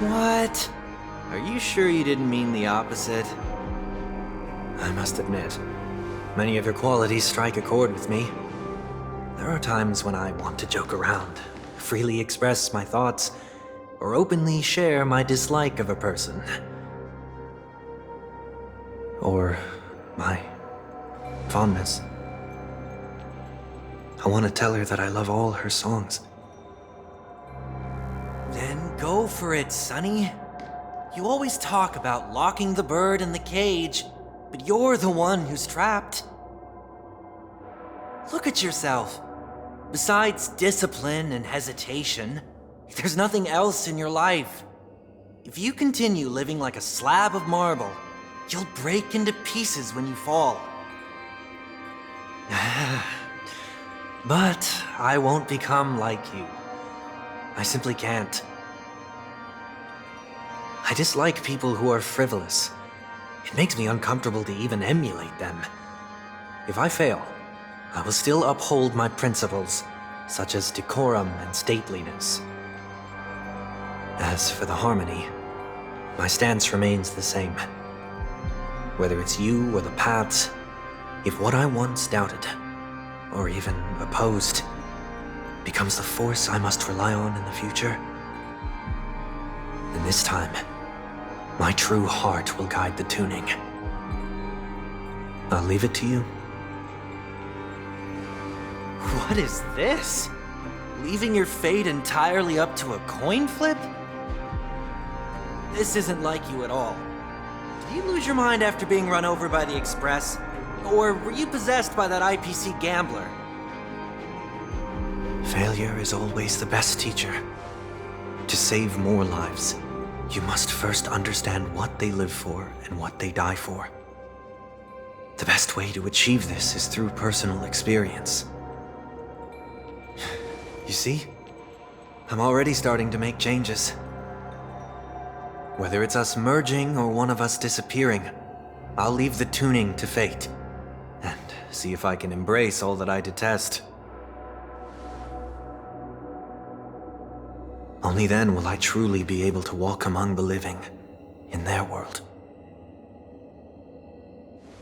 What? Are you sure you didn't mean the opposite? I must admit, many of your qualities strike a chord with me. There are times when I want to joke around, freely express my thoughts, or openly share my dislike of a person. Or my fondness. I want to tell her that I love all her songs. Then go for it, Sonny. You always talk about locking the bird in the cage, but you're the one who's trapped. Look at yourself. Besides discipline and hesitation, there's nothing else in your life. If you continue living like a slab of marble, you'll break into pieces when you fall. But I won't become like you. I simply can't. I dislike people who are frivolous. It makes me uncomfortable to even emulate them. If I fail, I will still uphold my principles, such as decorum and stateliness. As for the harmony, my stance remains the same. Whether it's you or the paths, if what I once doubted, or even opposed, becomes the force I must rely on in the future, then this time, my true heart will guide the tuning. I'll leave it to you. What is this? Leaving your fate entirely up to a coin flip? This isn't like you at all. Did you lose your mind after being run over by the Express? Or were you possessed by that IPC gambler? Failure is always the best teacher. To save more lives, you must first understand what they live for and what they die for. The best way to achieve this is through personal experience. You see, I'm already starting to make changes. Whether it's us merging or one of us disappearing, I'll leave the tuning to fate, and see if I can embrace all that I detest. Only then will I truly be able to walk among the living, in their world.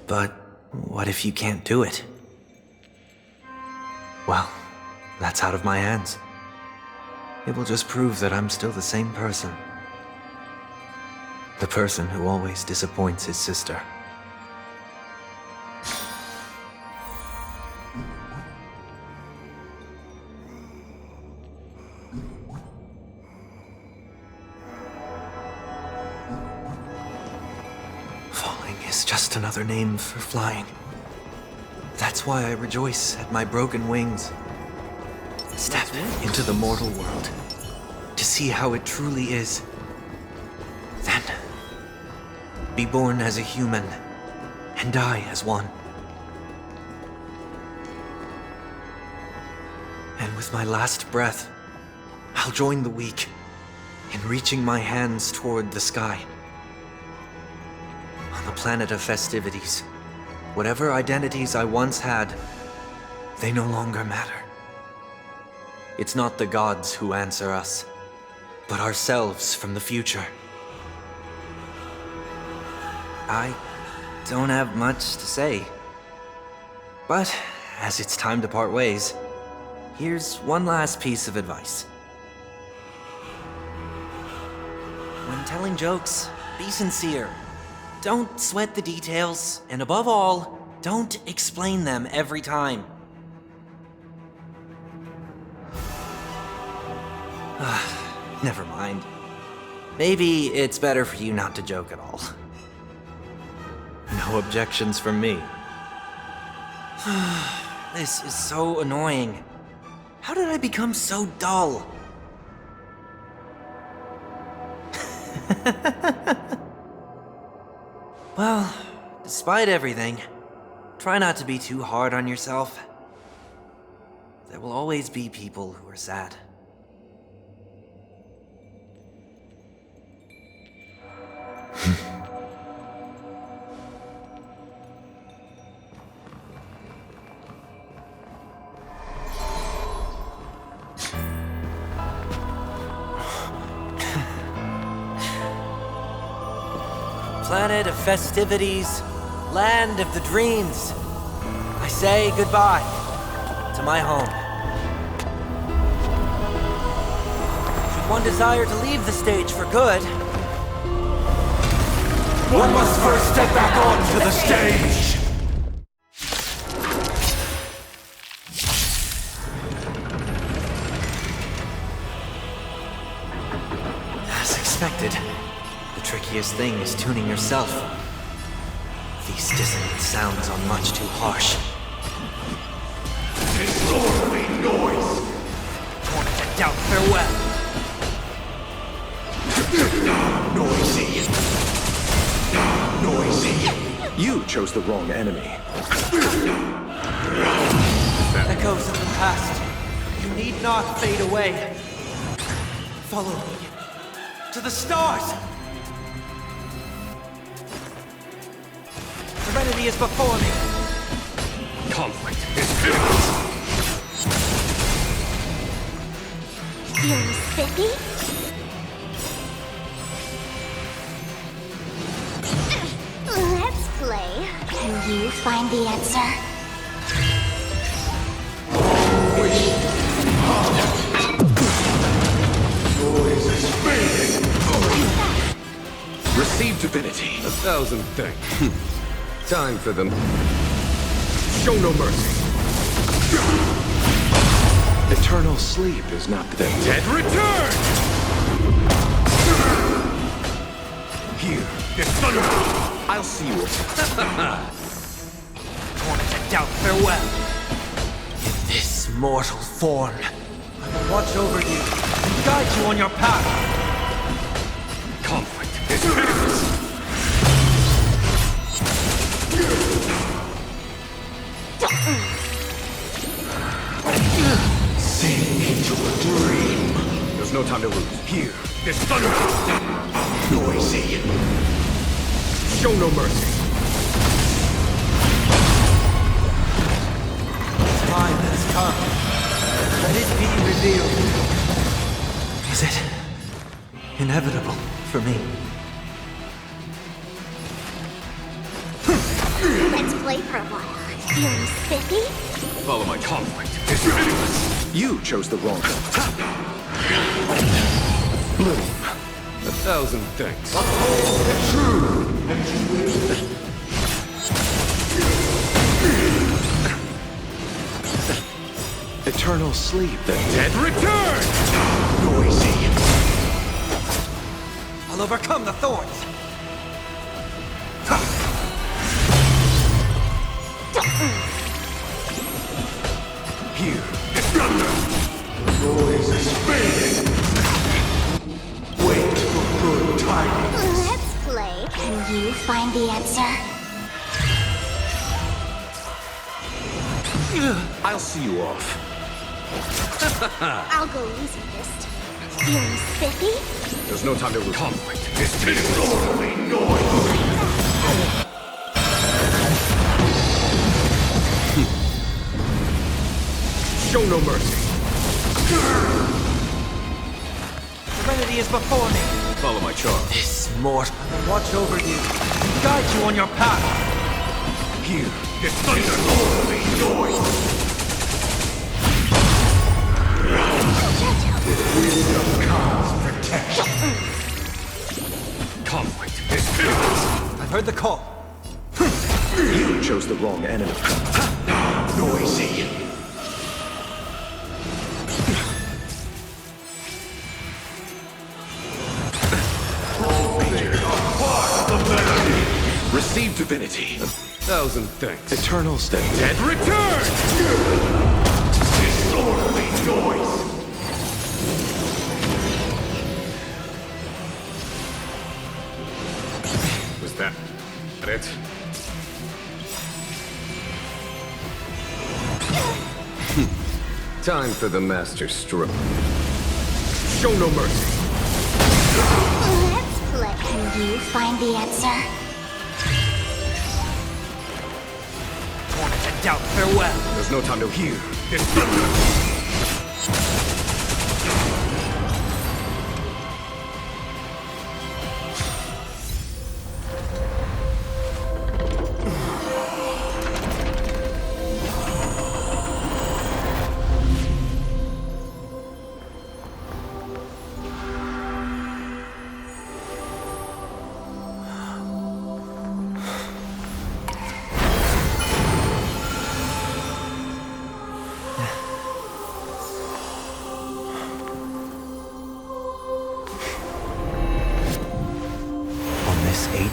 But what if you can't do it? Well, that's out of my hands. It will just prove that I'm still the same person. The person who always disappoints his sister. Falling is just another name for flying. That's why I rejoice at my broken wings. Step into the mortal world to see how it truly is. Then, be born as a human and die as one. And with my last breath, I'll join the weak in reaching my hands toward the sky. On the planet of festivities, whatever identities I once had, they no longer matter. It's not the gods who answer us, but ourselves from the future. I don't have much to say. But as it's time to part ways, here's one last piece of advice. When telling jokes, be sincere. Don't sweat the details, and above all, don't explain them every time. Never mind. Maybe it's better for you not to joke at all. No objections from me. This is so annoying. How did I become so dull? Well, despite everything, try not to be too hard on yourself. There will always be people who are sad. planet of festivities, land of the dreams, I say goodbye to my home. Should one desire to leave the stage for good, One must first step back onto the stage! as expected, the trickiest thing is tuning yourself. These dissonant sounds are much too harsh. Disorderly noise! Torment and doubt, farewell. Noisy! Noisy! You chose the wrong enemy. Echoes of the past. You need not fade away. Follow me. To the stars! Serenity is before me. Conflict is imminent! Feeling spiffy? Let's play. Can you find the answer? Noise is fading! Receive divinity. 1,000 thanks. Time for them. Show no mercy. Eternal sleep is not the Dead return! Here, is thunder! I'll see you. Torment and doubt, farewell. In this mortal form, I will watch over you and guide you on your path. Conflict is imminent! Sink into a dream! There's no time to lose. Here, is thunder! Noisy! Show no mercy. Time has come. Let it be revealed. Is it inevitable for me? Let's play for a while. Feeling spiffy? Follow my conflict. Is imminent! You chose the wrong Bloom. 1,000 thanks. Eternal sleep. Dead return! Noisy! I'll overcome the thorns. Here, is thunder! Noise is fading! Wait for good tidings! Let's play. Can you find the answer? I'll see you off. I'll go easy this time. Feeling spiffy? There's no time to lose. Conflict is disorderly noise! Show no mercy. Serenity is before me. Follow my charm. This mortal will watch over you and guide you on your path. Here, is disorderly noise! Wisdom comes protection! Conflict is imminent. I've heard the call. You chose the wrong enemy. Noisy! Receive divinity. 1,000 thanks. Eternal state. Dead return! Disorderly noise! Was that it? Time for the master stroke. Show no mercy. Let's play. Can you find the answer? Torment and doubt, farewell. There's no time to hear. Is thunder!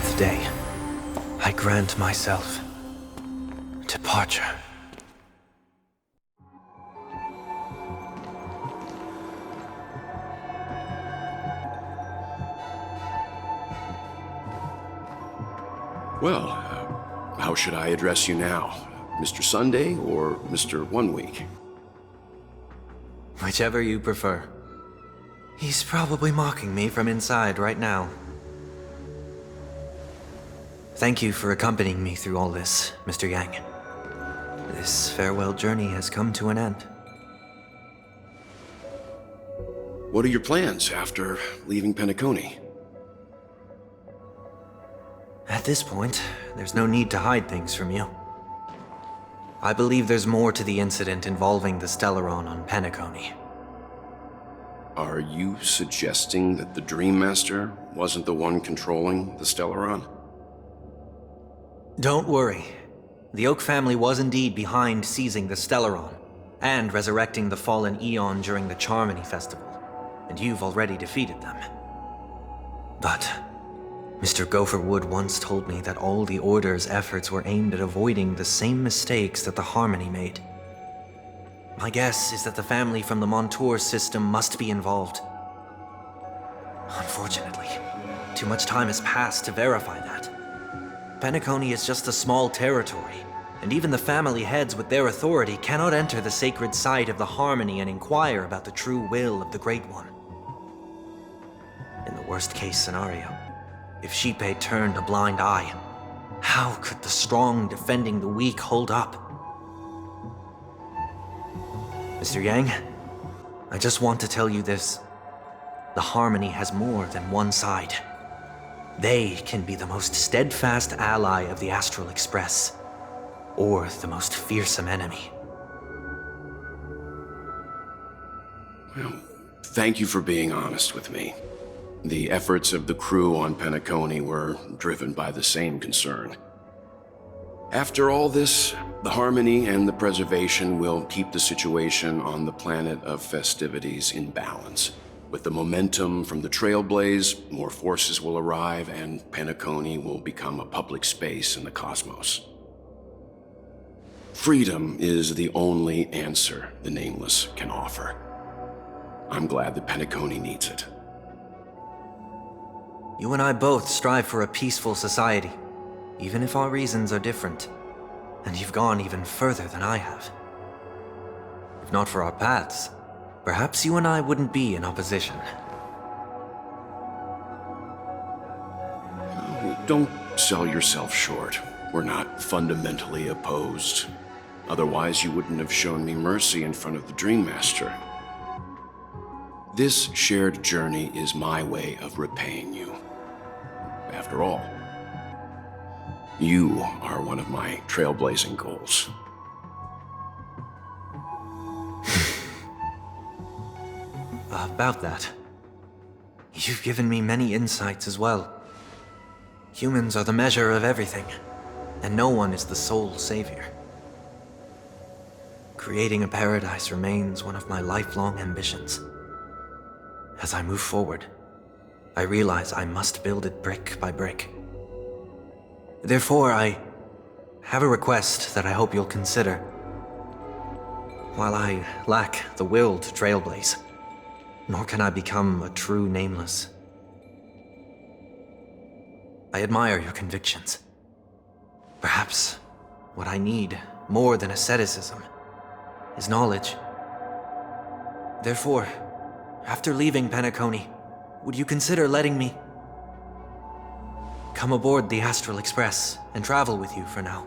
11th day, I grant myself departure. Well, how should I address you now? Mr. Sunday or Mr. One Week? Whichever you prefer. He's probably mocking me from inside right now. Thank you for accompanying me through all this, Mr. Yang. This farewell journey has come to an end. What are your plans after leaving Penacony? At this point, there's no need to hide things from you. I believe there's more to the incident involving the Stellaron on Penacony. Are you suggesting that the Dream Master wasn't the one controlling the Stellaron? Don't worry. The Oak family was indeed behind seizing the Stellaron and resurrecting the fallen Eon during the Charmony Festival, and you've already defeated them. But Mr. Gopherwood once told me that all the Order's efforts were aimed at avoiding the same mistakes that the Harmony made. My guess is that the family from the Montour system must be involved. Unfortunately, too much time has passed to verify that. Penacony is just a small territory, and even the family heads with their authority cannot enter the sacred site of the Harmony and inquire about the true will of the Great One. In the worst-case scenario, if Xipe turned a blind eye, how could the strong defending the weak hold up? Mr. Yang, I just want to tell you this. The Harmony has more than one side. They can be the most steadfast ally of the Astral Express, or the most fearsome enemy. Well, thank you for being honest with me. The efforts of the crew on Penacony were driven by the same concern. After all this, the Harmony and the Preservation will keep the situation on the planet of festivities in balance. With the momentum from the Trailblaze, more forces will arrive and Penacony will become a public space in the cosmos. Freedom is the only answer the Nameless can offer. I'm glad that Penacony needs it. You and I both strive for a peaceful society, even if our reasons are different. And you've gone even further than I have. If not for our paths, perhaps you and I wouldn't be in opposition. Don't sell yourself short. We're not fundamentally opposed. Otherwise, you wouldn't have shown me mercy in front of the Dream Master. This shared journey is my way of repaying you. After all, you are one of my trailblazing goals. About that, you've given me many insights as well. Humans are the measure of everything, and no one is the sole savior. Creating a paradise remains one of my lifelong ambitions. As I move forward, I realize I must build it brick by brick. Therefore, I have a request that I hope you'll consider. While I lack the will to trailblaze, nor can I become a true Nameless, I admire your convictions. Perhaps what I need, more than asceticism, is knowledge. Therefore, after leaving Penacony, would you consider letting me come aboard the Astral Express and travel with you for now?